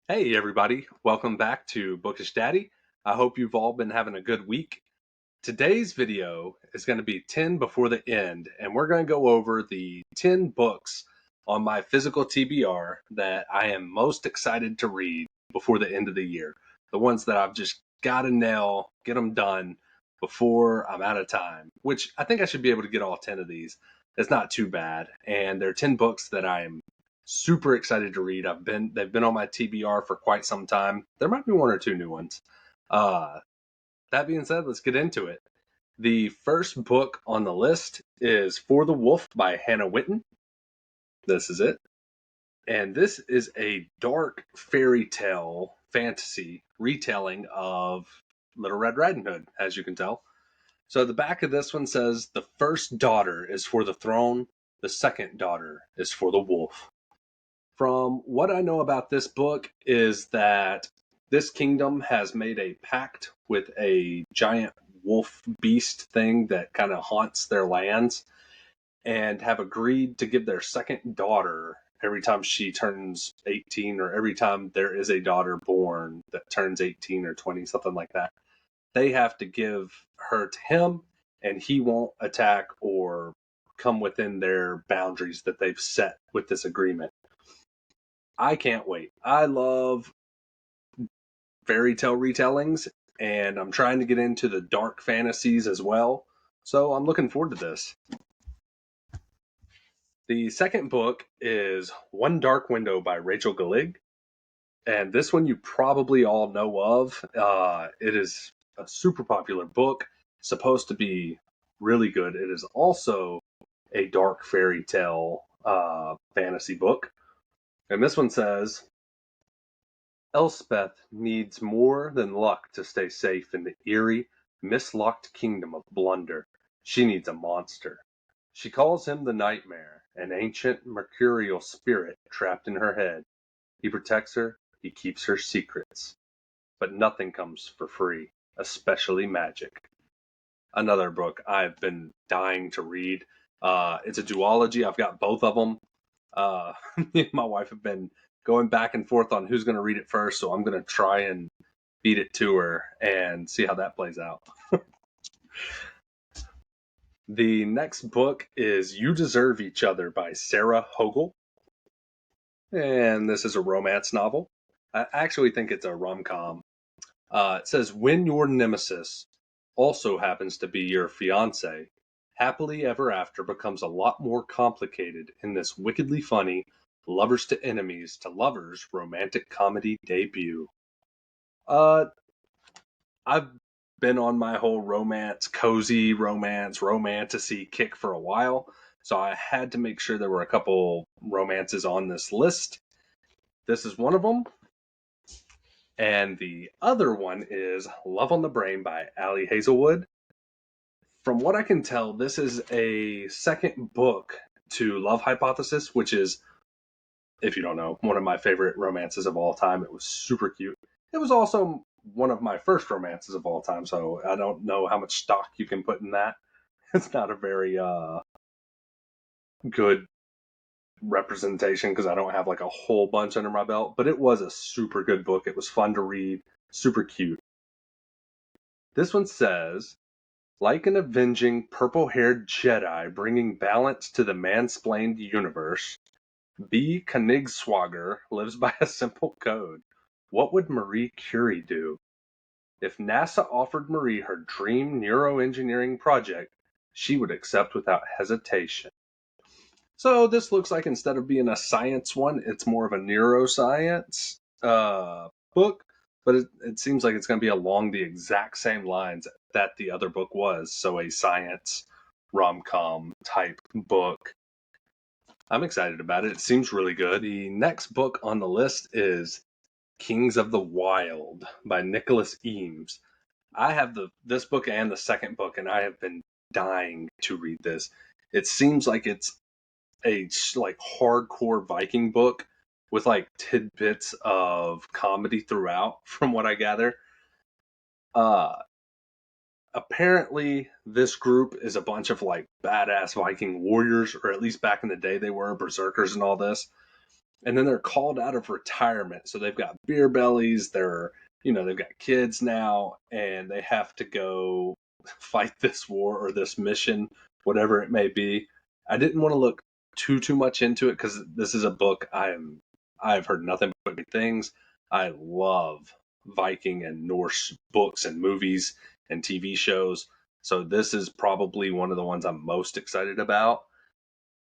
Hey everybody, welcome back to Bookish Daddy. I hope you've all been having a good week. Today's video is going to be 10 before the end, and we're going to go over the 10 books on my physical TBR that I am most excited to read before the end of the year. The ones that I've just got to nail, get them done before I'm out of time, which I think I should be able to get all 10 of these. It's not too bad, and they're 10 books that I'm super excited to read. They've been on my TBR for quite some time. There might be one or two new ones. That being said, let's get into it. The first book on the list is For the Wolf by Hannah Whitten. This is it. And this is a dark fairy tale fantasy retelling of Little Red Riding Hood, as you can tell. So the back of this one says the first daughter is for the throne, the second daughter is for the wolf. From what I know about this book is that this kingdom has made a pact with a giant wolf beast thing that kind of haunts their lands and have agreed to give their second daughter every time she turns 18 or every time there is a daughter born that turns 18 or 20, something like that. They have to give her to him and he won't attack or come within their boundaries that they've set with this agreement. I can't wait. I love fairy tale retellings, and I'm trying to get into the dark fantasies as well. So I'm looking forward to this. The second book is One Dark Window by Rachel Galig. And this one you probably all know of. It is a super popular book, supposed to be really good. It is also a dark fairy tale fantasy book. And this one says, Elspeth needs more than luck to stay safe in the eerie, mislocked kingdom of Blunder. She needs a monster. She calls him the Nightmare, an ancient mercurial spirit trapped in her head. He protects her, he keeps her secrets. But nothing comes for free, especially magic. Another book I've been dying to read. It's a duology. I've got both of them. Me and my wife have been going back and forth on who's going to read it first, so I'm going to try and beat it to her and see how that plays out. The next book is You Deserve Each Other by Sarah Hogel, and this is a romance novel. I actually think it's a rom-com. It says, when your nemesis also happens to be your fiance, happily ever after becomes a lot more complicated in this wickedly funny lovers to enemies to lovers romantic comedy debut. Uh, I've been on my whole cozy romance, romantasy kick for a while, so I had to make sure there were a couple romances on this list. This is one of them. And the other one is Love on the Brain by Allie Hazelwood. From what I can tell, this is a second book to Love Hypothesis, which is, if you don't know, one of my favorite romances of all time. It was super cute. It was also one of my first romances of all time, so I don't know how much stock you can put in that. It's not a very good representation because I don't have like a whole bunch under my belt, but it was a super good book. It was fun to read, super cute. This one says, like an avenging purple-haired Jedi bringing balance to the mansplained universe, B. Konigswagger lives by a simple code. What would Marie Curie do? If NASA offered Marie her dream neuroengineering project, she would accept without hesitation. So this looks like instead of being a science one, it's more of a neuroscience book, but it seems like it's going to be along the exact same lines that the other book was. So a science rom-com type book. I'm excited about it. It seems really good. The next book on the list is Kings of the Wild by Nicholas Eames. I have this book and the second book, and I have been dying to read this. It seems like it's a like hardcore Viking book with like tidbits of comedy throughout, from what I gather. Uh, Apparently, this group is a bunch of like badass Viking warriors, or at least back in the day they were berserkers and all this. and then they're called out of retirement. So they've got beer bellies. They've got kids now, and they have to go fight this war or this mission, whatever it may be. I didn't want to look too much into it because this is a book I've heard nothing but good things. I love Viking and Norse books and movies and TV shows. So this is probably one of the ones I'm most excited about.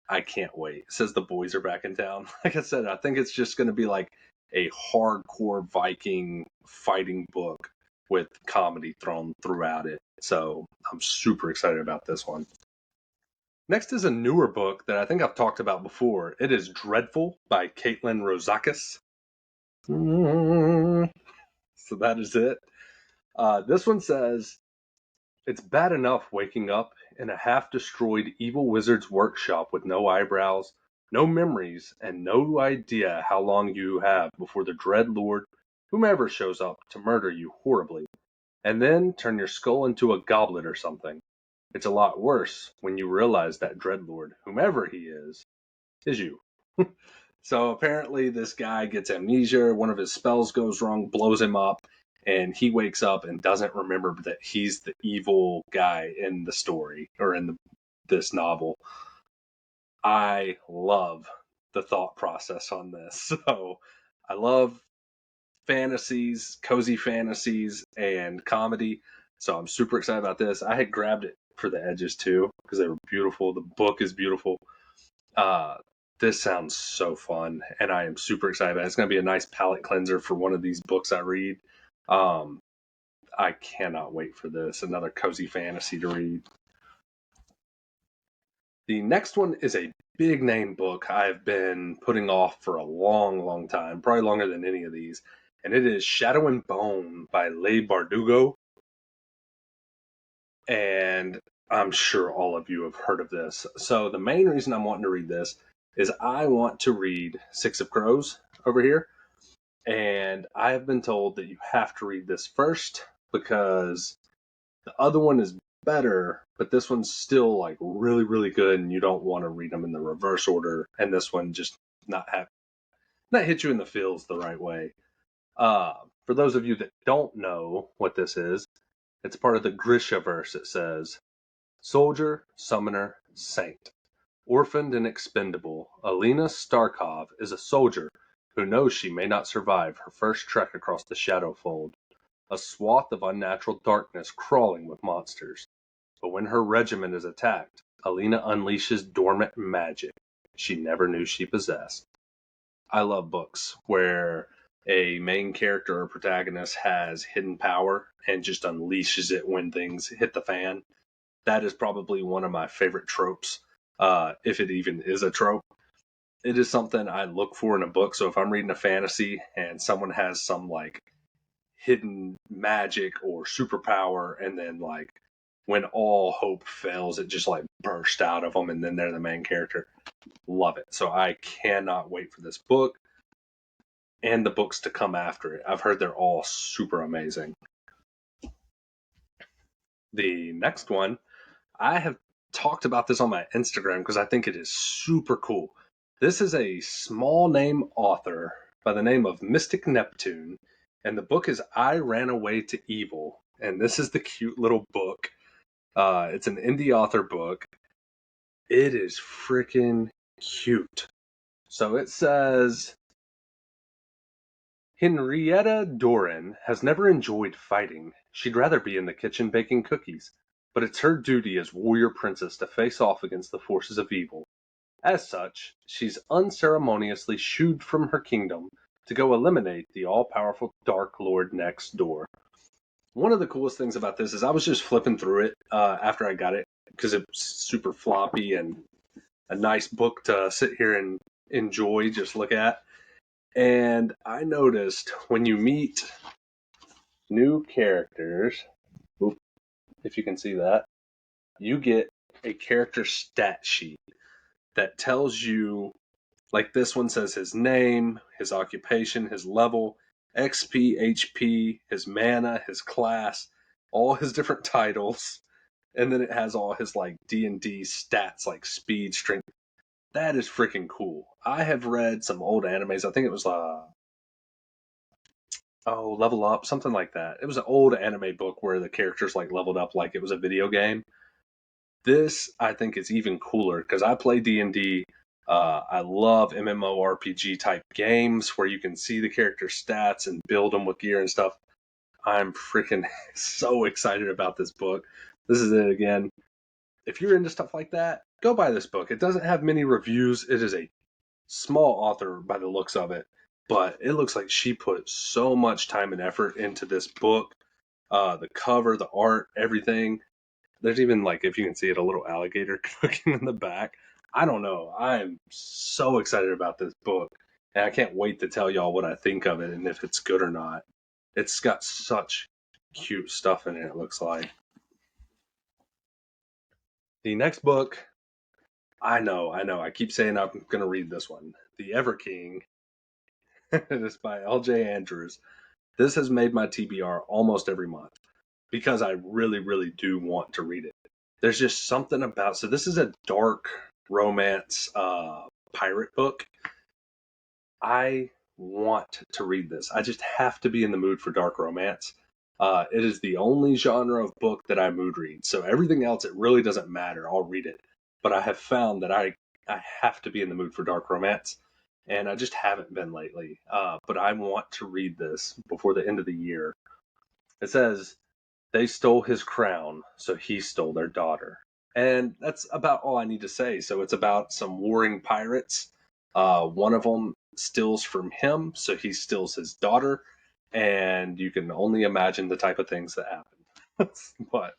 I can't wait. It says the boys are back in town. Like I said, I think it's just going to be like a hardcore Viking fighting book with comedy thrown throughout it. So I'm super excited about this one. Next is a newer book that I think I've talked about before. It is Dreadful by Caitlin Rozakis. So that is it. This one says, it's bad enough waking up in a half-destroyed evil wizard's workshop with no eyebrows, no memories, and no idea how long you have before the dread lord, whomever shows up to murder you horribly, and then turn your skull into a goblet or something. It's a lot worse when you realize that dreadlord, whomever he is you. So apparently this guy gets amnesia, one of his spells goes wrong, blows him up, and he wakes up and doesn't remember that he's the evil guy in the story or in this novel. I love the thought process on this. So I love fantasies, cozy fantasies, and comedy. So I'm super excited about this. I had grabbed it for the edges too because they were beautiful. The book is beautiful. This sounds so fun, and I am super excited about it. It's going to be a nice palate cleanser for one of these books I read. I cannot wait for this. Another cozy fantasy to read. The next one is a big name book I've been putting off for a long time, probably longer than any of these, and it is Shadow and Bone by Leigh Bardugo. And I'm sure all of you have heard of this. So the main reason I'm wanting to read this is I want to read Six of Crows over here. And I have been told that you have to read this first because the other one is better, but this one's still like really good, and you don't want to read them in the reverse order. And this one just not hit you in the feels the right way. For those of you that don't know what this is, it's part of the Grisha verse. It says, "Soldier, summoner, saint. Orphaned and expendable, Alina Starkov is a soldier who knows she may not survive her first trek across the Shadowfold, a swath of unnatural darkness crawling with monsters. But when her regiment is attacked, Alina unleashes dormant magic she never knew she possessed." I love books where a main character or protagonist has hidden power and just unleashes it when things hit the fan. That is probably one of my favorite tropes, if it even is a trope. It is something I look for in a book. So if I'm reading a fantasy and someone has some like hidden magic or superpower, and then like when all hope fails, it just like bursts out of them, and then they're the main character. Love it. So I cannot wait for this book and the books to come after it. I've heard they're all super amazing. The next one, I have talked about this on my Instagram because I think it is super cool. This is a small name author by the name of Mystic Neptune, and the book is I Ran Away to Evil. And this is the cute little book. It's an indie author book. It is freaking cute. So it says, Henrietta Doran has never enjoyed fighting. She'd rather be in the kitchen baking cookies. But it's her duty as warrior princess to face off against the forces of evil. As such, she's unceremoniously shooed from her kingdom to go eliminate the all-powerful Dark Lord next door. One of the coolest things about this is I was just flipping through it after I got it because it's super floppy and a nice book to sit here and enjoy, just look at. And I noticed when you meet new characters, if you can see that, you get a character stat sheet that tells you, like this one says his name, his occupation, his level, XP, HP, his mana, his class, all his different titles, and then it has all his like D&D stats like speed, strength. That is freaking cool. I have read some old animes. I think it was Level Up, something like that. It was an old anime book where the characters like leveled up like it was a video game. This I think is even cooler because I play D&D. I love MMORPG type games where you can see the character stats and build them with gear and stuff. I'm freaking so excited about this book. This is it again. If you're into stuff like that, go buy this book. It doesn't have many reviews. It is a small author by the looks of it, but it looks like she put so much time and effort into this book. The cover, the art, everything. There's even, like, if you can see it, a little alligator cooking in the back. I don't know. I'm so excited about this book, and I can't wait to tell y'all what I think of it and if it's good or not. It's got such cute stuff in it, it looks like. The next book, I know. I keep saying I'm going to read this one. The Ever King. It is by L.J. Andrews. This has made my TBR almost every month because I really, really do want to read it. There's just something about, so this is a dark romance pirate book. I want to read this. I just have to be in the mood for dark romance. It is the only genre of book that I mood read. So everything else, it really doesn't matter. I'll read it. But I have found that I have to be in the mood for dark romance. And I just haven't been lately. But I want to read this before the end of the year. It says, they stole his crown, so he stole their daughter. And that's about all I need to say. So it's about some warring pirates. One of them steals from him, so he steals his daughter. And you can only imagine the type of things that happen. But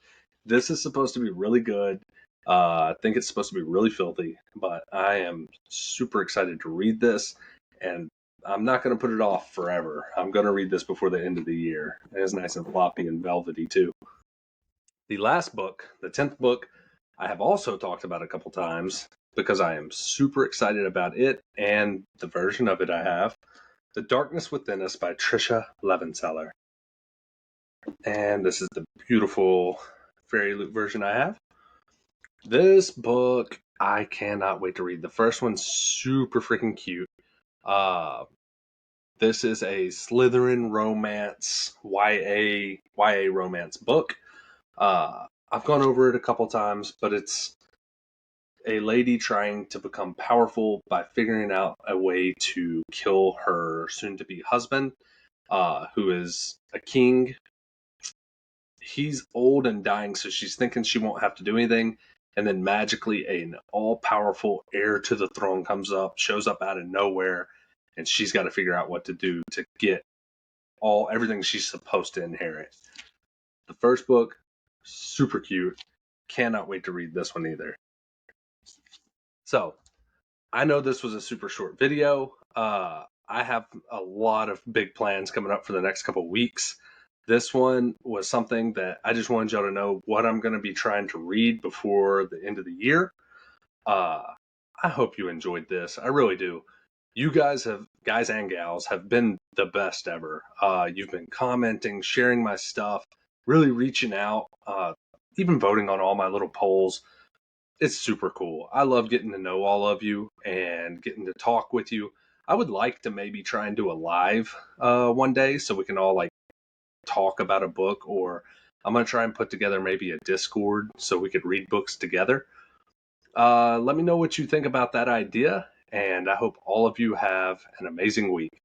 this is supposed to be really good. I think it's supposed to be really filthy, but I am super excited to read this, and I'm not going to put it off forever. I'm going to read this before the end of the year. It is nice and floppy and velvety, too. The last book, the 10th book, I have also talked about a couple times because I am super excited about it and the version of it I have. The Darkness Within Us by Trisha Levenseller. And this is the beautiful fairy loot version I have. This book, I cannot wait to read. The first one's super freaking cute. This is a Slytherin romance, YA romance book. I've gone over it a couple times, but it's a lady trying to become powerful by figuring out a way to kill her soon-to-be husband, who is a king. He's old and dying, so she's thinking she won't have to do anything. And then magically an all-powerful heir to the throne shows up out of nowhere, and she's got to figure out what to do to get everything she's supposed to inherit. The first book, super cute. Cannot wait to read this one either. So, I know this was a super short video. I have a lot of big plans coming up for the next couple weeks. This one was something that I just wanted y'all to know what I'm going to be trying to read before the end of the year. I hope you enjoyed this. I really do. You guys and gals, have been the best ever. You've been commenting, sharing my stuff, really reaching out, even voting on all my little polls. It's super cool. I love getting to know all of you and getting to talk with you. I would like to maybe try and do a live one day so we can all like talk about a book, or I'm going to try and put together maybe a Discord so we could read books together. Let me know what you think about that idea, and I hope all of you have an amazing week.